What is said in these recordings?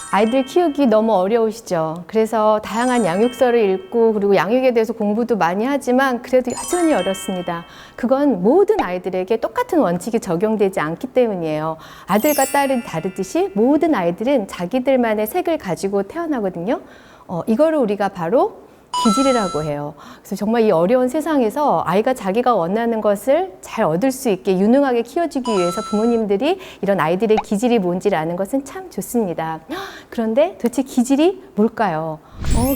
아이들 키우기 너무 어려우시죠? 그래서 다양한 양육서를 읽고 그리고 양육에 대해서 공부도 많이 하지만 그래도 여전히 어렵습니다. 그건 모든 아이들에게 똑같은 원칙이 적용되지 않기 때문이에요. 아들과 딸은 다르듯이 모든 아이들은 자기들만의 색을 가지고 태어나거든요. 이거를 우리가 바로 기질이라고 해요. 그래서 정말 이 어려운 세상에서 아이가 자기가 원하는 것을 잘 얻을 수 있게 유능하게 키워주기 위해서 부모님들이 이런 아이들의 기질이 뭔지를 아는 것은 참 좋습니다. 그런데 도대체 기질이 뭘까요?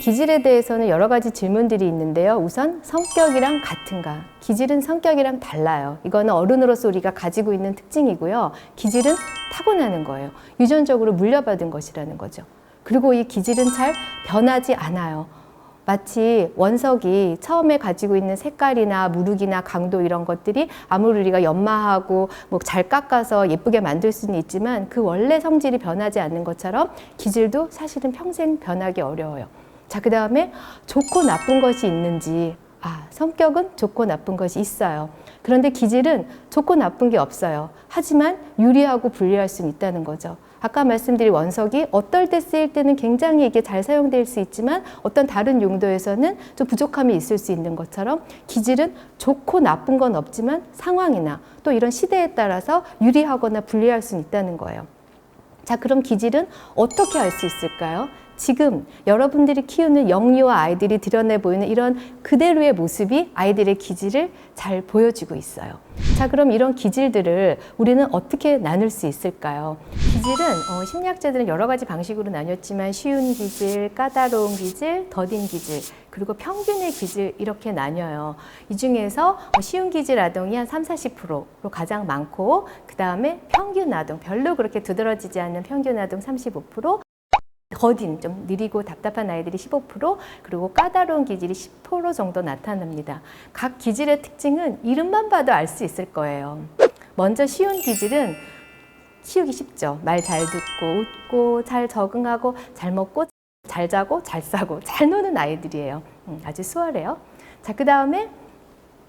기질에 대해서는 여러 가지 질문들이 있는데요. 우선 성격이랑 같은가? 기질은 성격이랑 달라요. 이거는 어른으로서 우리가 가지고 있는 특징이고요. 기질은 타고나는 거예요. 유전적으로 물려받은 것이라는 거죠. 그리고 이 기질은 잘 변하지 않아요. 마치 원석이 처음에 가지고 있는 색깔이나 무르기나 강도 이런 것들이 아무리 우리가 연마하고 뭐 잘 깎아서 예쁘게 만들 수는 있지만 그 원래 성질이 변하지 않는 것처럼 기질도 사실은 평생 변하기 어려워요. 자, 그 다음에 좋고 나쁜 것이 있는지, 성격은 좋고 나쁜 것이 있어요. 그런데 기질은 좋고 나쁜 게 없어요. 하지만 유리하고 불리할 수는 있다는 거죠. 아까 말씀드린 원석이 어떨 때 쓰일 때는 굉장히 이게 잘 사용될 수 있지만 어떤 다른 용도에서는 좀 부족함이 있을 수 있는 것처럼 기질은 좋고 나쁜 건 없지만 상황이나 또 이런 시대에 따라서 유리하거나 불리할 수는 있다는 거예요. 자, 그럼 기질은 어떻게 알 수 있을까요? 지금 여러분들이 키우는 영유아 아이들이 드러내 보이는 이런 그대로의 모습이 아이들의 기질을 잘 보여주고 있어요. 자, 그럼 이런 기질들을 우리는 어떻게 나눌 수 있을까요? 기질은 심리학자들은 여러 가지 방식으로 나눴지만 쉬운 기질, 까다로운 기질, 더딘 기질, 그리고 평균의 기질 이렇게 나뉘어요. 이 중에서 쉬운 기질 아동이 한 30-40%로 가장 많고 그 다음에 평균 아동, 별로 그렇게 두드러지지 않는 평균 아동 35%, 더딘, 좀 느리고 답답한 아이들이 15%, 그리고 까다로운 기질이 10% 정도 나타납니다. 각 기질의 특징은 이름만 봐도 알 수 있을 거예요. 먼저 쉬운 기질은 키우기 쉽죠. 말 잘 듣고 웃고 잘 적응하고 잘 먹고 잘 자고 잘 싸고 잘 노는 아이들이에요. 아주 수월해요. 자, 그 다음에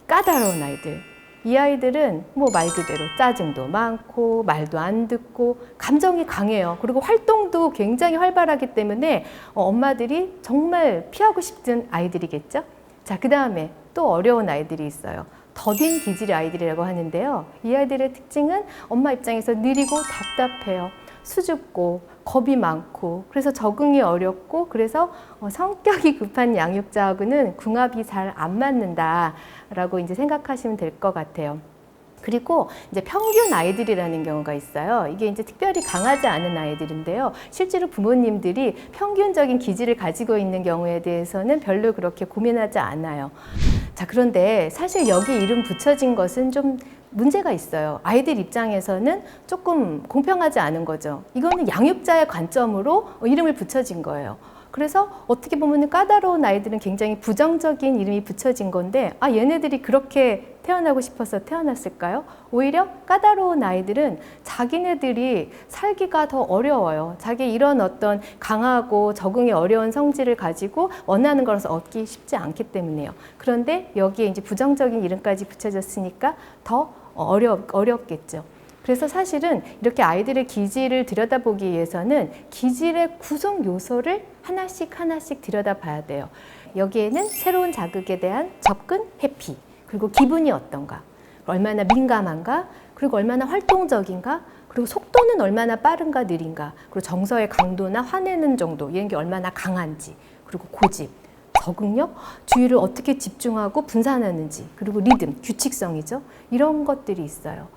까다로운 아이들. 이 아이들은 뭐 말 그대로 짜증도 많고 말도 안 듣고 감정이 강해요. 그리고 활동도 굉장히 활발하기 때문에 엄마들이 정말 피하고 싶은 아이들이겠죠. 자, 그 다음에 또 어려운 아이들이 있어요. 더딘 기질의 아이들이라고 하는데요. 이 아이들의 특징은 엄마 입장에서 느리고 답답해요. 수줍고 겁이 많고 그래서 적응이 어렵고 그래서 성격이 급한 양육자하고는 궁합이 잘 안 맞는다라고 이제 생각하시면 될 것 같아요. 그리고 이제 평균 아이들이라는 경우가 있어요. 이게 이제 특별히 강하지 않은 아이들인데요. 실제로 부모님들이 평균적인 기질을 가지고 있는 경우에 대해서는 별로 그렇게 고민하지 않아요. 자, 그런데 사실 여기 이름 붙여진 것은 좀 문제가 있어요. 아이들 입장에서는 조금 공평하지 않은 거죠. 이거는 양육자의 관점으로 이름을 붙여진 거예요. 그래서 어떻게 보면 까다로운 아이들은 굉장히 부정적인 이름이 붙여진 건데 얘네들이 그렇게 태어나고 싶어서 태어났을까요? 오히려 까다로운 아이들은 자기네들이 살기가 더 어려워요. 자기 이런 어떤 강하고 적응이 어려운 성질을 가지고 원하는 것을 얻기 쉽지 않기 때문이에요. 그런데 여기에 이제 부정적인 이름까지 붙여졌으니까 더 어렵겠죠. 그래서 사실은 이렇게 아이들의 기질을 들여다보기 위해서는 기질의 구성 요소를 하나씩 들여다봐야 돼요. 여기에는 새로운 자극에 대한 접근 회피, 그리고 기분이 어떤가, 얼마나 민감한가, 그리고 얼마나 활동적인가, 그리고 속도는 얼마나 빠른가 느린가, 그리고 정서의 강도나 화내는 정도 이런 게 얼마나 강한지, 그리고 고집, 적응력, 주의를 어떻게 집중하고 분산하는지, 그리고 리듬, 규칙성이죠. 이런 것들이 있어요.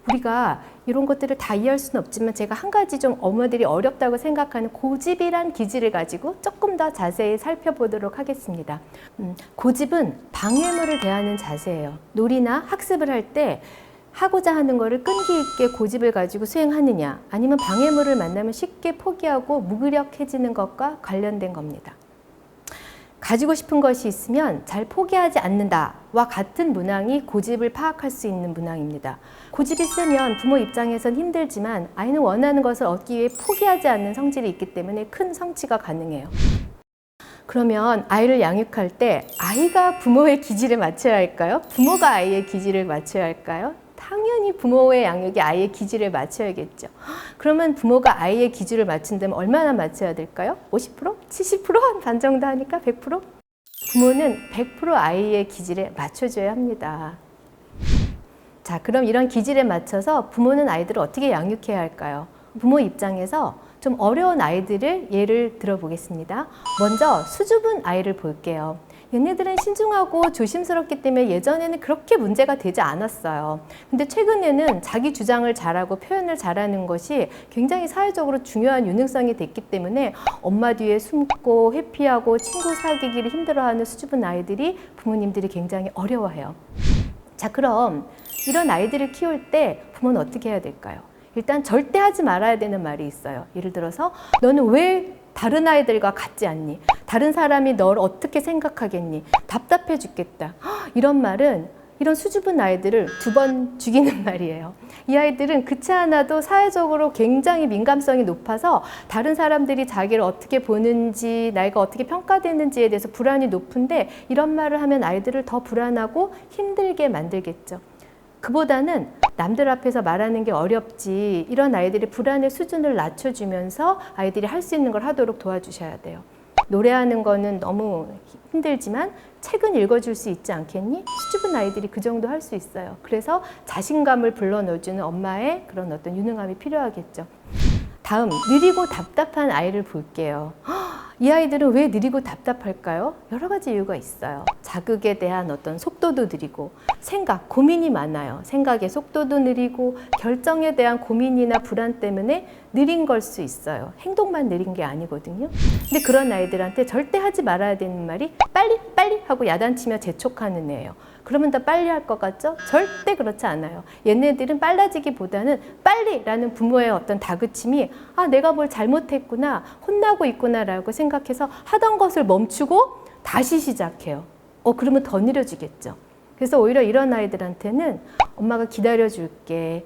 우리가 이런 것들을 다 이해할 수는 없지만 제가 한 가지 좀 어머들이 어렵다고 생각하는 고집이란 기질을 가지고 조금 더 자세히 살펴보도록 하겠습니다. 고집은 방해물을 대하는 자세예요. 놀이나 학습을 할 때 하고자 하는 거를 끈기 있게 고집을 가지고 수행하느냐 아니면 방해물을 만나면 쉽게 포기하고 무기력해지는 것과 관련된 겁니다. 가지고 싶은 것이 있으면 잘 포기하지 않는다와 같은 문항이 고집을 파악할 수 있는 문항입니다. 고집이 세면 부모 입장에선 힘들지만 아이는 원하는 것을 얻기 위해 포기하지 않는 성질이 있기 때문에 큰 성취가 가능해요. 그러면 아이를 양육할 때 아이가 부모의 기질에 맞춰야 할까요? 부모가 아이의 기질을 맞춰야 할까요? 당연히 부모의 양육이 아이의 기질에 맞춰야겠죠. 그러면 부모가 아이의 기질을 맞춘다면 얼마나 맞춰야 될까요? 50%? 70%? 반 정도 하니까 100%? 부모는 100% 아이의 기질에 맞춰줘야 합니다. 자, 그럼 이런 기질에 맞춰서 부모는 아이들을 어떻게 양육해야 할까요? 부모 입장에서 좀 어려운 아이들을 예를 들어보겠습니다. 먼저 수줍은 아이를 볼게요. 얘네들은 신중하고 조심스럽기 때문에 예전에는 그렇게 문제가 되지 않았어요. 근데 최근에는 자기 주장을 잘하고 표현을 잘하는 것이 굉장히 사회적으로 중요한 유능성이 됐기 때문에 엄마 뒤에 숨고 회피하고 친구 사귀기를 힘들어하는 수줍은 아이들이 부모님들이 굉장히 어려워해요. 자, 그럼 이런 아이들을 키울 때 부모는 어떻게 해야 될까요? 일단 절대 하지 말아야 되는 말이 있어요. 예를 들어서 너는 왜 다른 아이들과 같지 않니? 다른 사람이 널 어떻게 생각하겠니? 답답해 죽겠다. 이런 말은 이런 수줍은 아이들을 2번 죽이는 말이에요. 이 아이들은 그렇지 않아도 사회적으로 굉장히 민감성이 높아서 다른 사람들이 자기를 어떻게 보는지, 나이가 어떻게 평가되는지에 대해서 불안이 높은데 이런 말을 하면 아이들을 더 불안하고 힘들게 만들겠죠. 그보다는 남들 앞에서 말하는 게 어렵지, 이런 아이들의 불안의 수준을 낮춰주면서 아이들이 할 수 있는 걸 하도록 도와주셔야 돼요. 노래하는 거는 너무 힘들지만 책은 읽어줄 수 있지 않겠니? 수줍은 아이들이 그 정도 할 수 있어요. 그래서 자신감을 불러넣어주는 엄마의 그런 어떤 유능함이 필요하겠죠. 다음, 느리고 답답한 아이를 볼게요. 이 아이들은 왜 느리고 답답할까요? 여러 가지 이유가 있어요. 자극에 대한 어떤 속도도 느리고, 생각, 고민이 많아요. 생각의 속도도 느리고, 결정에 대한 고민이나 불안 때문에 느린 걸 수 있어요. 행동만 느린 게 아니거든요. 근데 그런 아이들한테 절대 하지 말아야 되는 말이 빨리 빨리 하고 야단치며 재촉하는 애예요. 그러면 더 빨리 할 것 같죠? 절대 그렇지 않아요. 얘네들은 빨라지기보다는 빨리라는 부모의 어떤 다그침이 내가 뭘 잘못했구나, 혼나고 있구나 라고 생각해서 하던 것을 멈추고 다시 시작해요. 그러면 더 느려지겠죠. 그래서 오히려 이런 아이들한테는 엄마가 기다려줄게,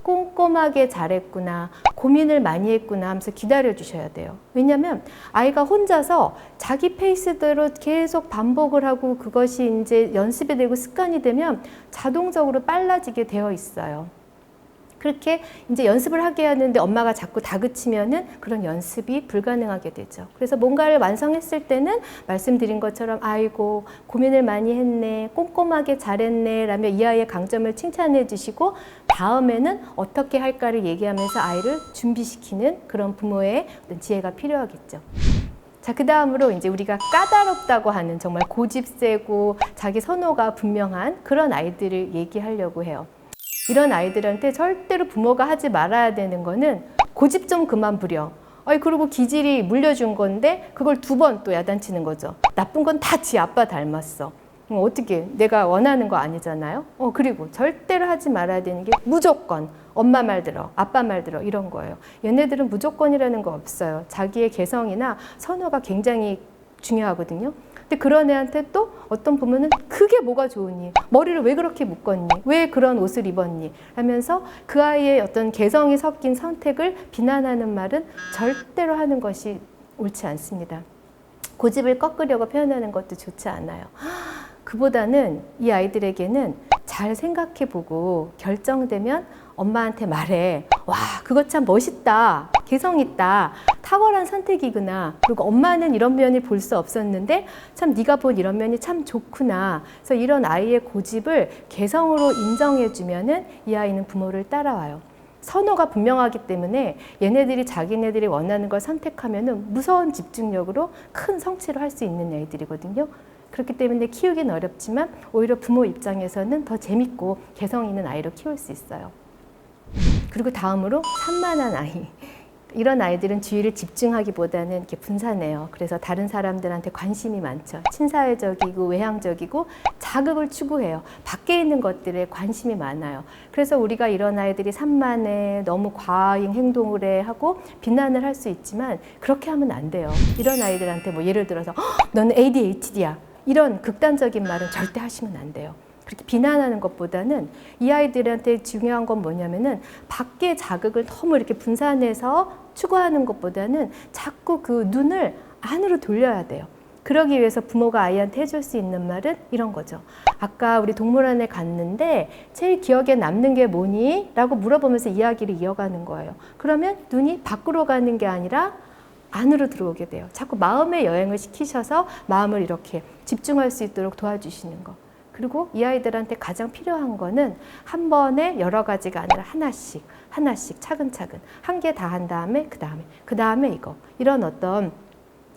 꼼꼼하게 잘했구나, 고민을 많이 했구나 하면서 기다려 주셔야 돼요. 왜냐하면 아이가 혼자서 자기 페이스대로 계속 반복을 하고 그것이 이제 연습이 되고 습관이 되면 자동적으로 빨라지게 되어 있어요. 그렇게 이제 연습을 하게 하는데 엄마가 자꾸 다그치면은 그런 연습이 불가능하게 되죠. 그래서 뭔가를 완성했을 때는 말씀드린 것처럼 아이고 고민을 많이 했네, 꼼꼼하게 잘했네 라며 이 아이의 강점을 칭찬해 주시고 다음에는 어떻게 할까를 얘기하면서 아이를 준비시키는 그런 부모의 어떤 지혜가 필요하겠죠. 자, 그 다음으로 이제 우리가 까다롭다고 하는 정말 고집 세고 자기 선호가 분명한 그런 아이들을 얘기하려고 해요. 이런 아이들한테 절대로 부모가 하지 말아야 되는 거는 고집 좀 그만 부려. 그리고 기질이 물려준 건데 그걸 2번 또 야단치는 거죠. 나쁜 건 다 지 아빠 닮았어. 어떻게 내가 원하는 거 아니잖아요. 그리고 절대로 하지 말아야 되는 게 무조건 엄마 말 들어, 아빠 말 들어 이런 거예요. 얘네들은 무조건이라는 거 없어요. 자기의 개성이나 선호가 굉장히 중요하거든요. 근데 그런 애한테 또 어떤 부모는 그게 뭐가 좋으니? 머리를 왜 그렇게 묶었니? 왜 그런 옷을 입었니? 하면서 그 아이의 어떤 개성이 섞인 선택을 비난하는 말은 절대로 하는 것이 옳지 않습니다. 고집을 꺾으려고 표현하는 것도 좋지 않아요. 그보다는 이 아이들에게는 잘 생각해보고 결정되면 엄마한테 말해. 와, 그거 참 멋있다. 개성 있다. 탁월한 선택이구나. 그리고 엄마는 이런 면을 볼 수 없었는데 참 네가 본 이런 면이 참 좋구나. 그래서 이런 아이의 고집을 개성으로 인정해주면은 이 아이는 부모를 따라와요. 선호가 분명하기 때문에 얘네들이 자기네들이 원하는 걸 선택하면은 무서운 집중력으로 큰 성취를 할 수 있는 애들이거든요. 그렇기 때문에 키우기는 어렵지만 오히려 부모 입장에서는 더 재밌고 개성 있는 아이로 키울 수 있어요. 그리고 다음으로 산만한 아이. 이런 아이들은 주의를 집중하기보다는 이렇게 분산해요. 그래서 다른 사람들한테 관심이 많죠. 친사회적이고 외향적이고 자극을 추구해요. 밖에 있는 것들에 관심이 많아요. 그래서 우리가 이런 아이들이 산만해, 너무 과잉 행동을 해 하고 비난을 할 수 있지만 그렇게 하면 안 돼요. 이런 아이들한테 뭐 예를 들어서 너는 ADHD야. 이런 극단적인 말은 절대 하시면 안 돼요. 그렇게 비난하는 것보다는 이 아이들한테 중요한 건 뭐냐면은 밖의 자극을 너무 이렇게 분산해서 추구하는 것보다는 자꾸 그 눈을 안으로 돌려야 돼요. 그러기 위해서 부모가 아이한테 해줄 수 있는 말은 이런 거죠. 아까 우리 동물원에 갔는데 제일 기억에 남는 게 뭐니? 라고 물어보면서 이야기를 이어가는 거예요. 그러면 눈이 밖으로 가는 게 아니라 안으로 들어오게 돼요. 자꾸 마음의 여행을 시키셔서 마음을 이렇게 집중할 수 있도록 도와주시는 거. 그리고 이 아이들한테 가장 필요한 거는 한 번에 여러 가지가 아니라 하나씩 차근차근 한 개 다 한 다음에 그 다음에 이거, 이런 어떤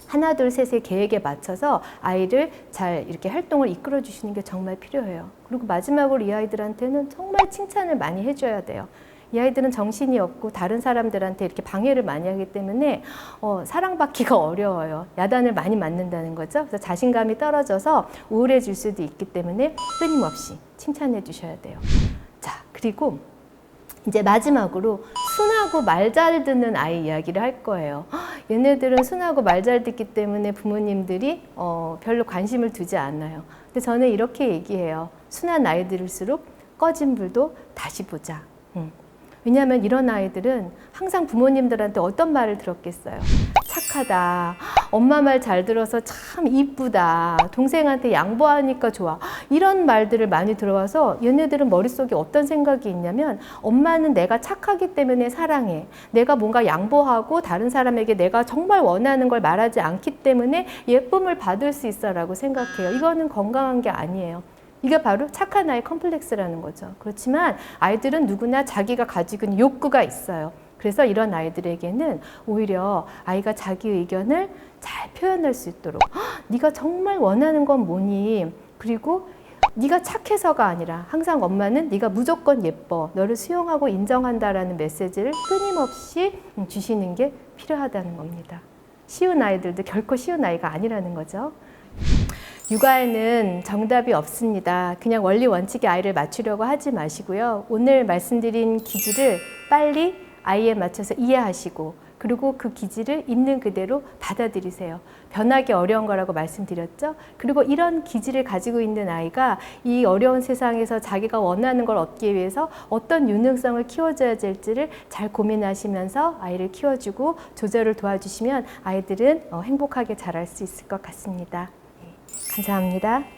하나 둘 셋의 계획에 맞춰서 아이를 잘 이렇게 활동을 이끌어 주시는 게 정말 필요해요. 그리고 마지막으로 이 아이들한테는 정말 칭찬을 많이 해줘야 돼요. 이 아이들은 정신이 없고 다른 사람들한테 이렇게 방해를 많이 하기 때문에 사랑받기가 어려워요. 야단을 많이 맞는다는 거죠. 그래서 자신감이 떨어져서 우울해질 수도 있기 때문에 끊임없이 칭찬해 주셔야 돼요. 자, 그리고 이제 마지막으로 순하고 말 잘 듣는 아이 이야기를 할 거예요. 얘네들은 순하고 말 잘 듣기 때문에 부모님들이 별로 관심을 두지 않아요. 근데 저는 이렇게 얘기해요. 순한 아이들일수록 꺼진 불도 다시 보자. 왜냐하면 이런 아이들은 항상 부모님들한테 어떤 말을 들었겠어요. 착하다. 엄마 말 잘 들어서 참 이쁘다. 동생한테 양보하니까 좋아. 이런 말들을 많이 들어와서 얘네들은 머릿속에 어떤 생각이 있냐면 엄마는 내가 착하기 때문에 사랑해. 내가 뭔가 양보하고 다른 사람에게 내가 정말 원하는 걸 말하지 않기 때문에 예쁨을 받을 수 있어 라고 생각해요. 이거는 건강한 게 아니에요. 이게 바로 착한 아이 컴플렉스라는 거죠. 그렇지만 아이들은 누구나 자기가 가지고 있는 욕구가 있어요. 그래서 이런 아이들에게는 오히려 아이가 자기 의견을 잘 표현할 수 있도록 네가 정말 원하는 건 뭐니? 그리고 네가 착해서가 아니라 항상 엄마는 네가 무조건 예뻐, 너를 수용하고 인정한다라는 메시지를 끊임없이 주시는 게 필요하다는 겁니다. 쉬운 아이들도 결코 쉬운 아이가 아니라는 거죠. 육아에는 정답이 없습니다. 그냥 원리 원칙에 아이를 맞추려고 하지 마시고요. 오늘 말씀드린 기질을 빨리 아이에 맞춰서 이해하시고 그리고 그 기질을 있는 그대로 받아들이세요. 변하기 어려운 거라고 말씀드렸죠. 그리고 이런 기질을 가지고 있는 아이가 이 어려운 세상에서 자기가 원하는 걸 얻기 위해서 어떤 유능성을 키워줘야 될지를 잘 고민하시면서 아이를 키워주고 조절을 도와주시면 아이들은 행복하게 자랄 수 있을 것 같습니다. 감사합니다.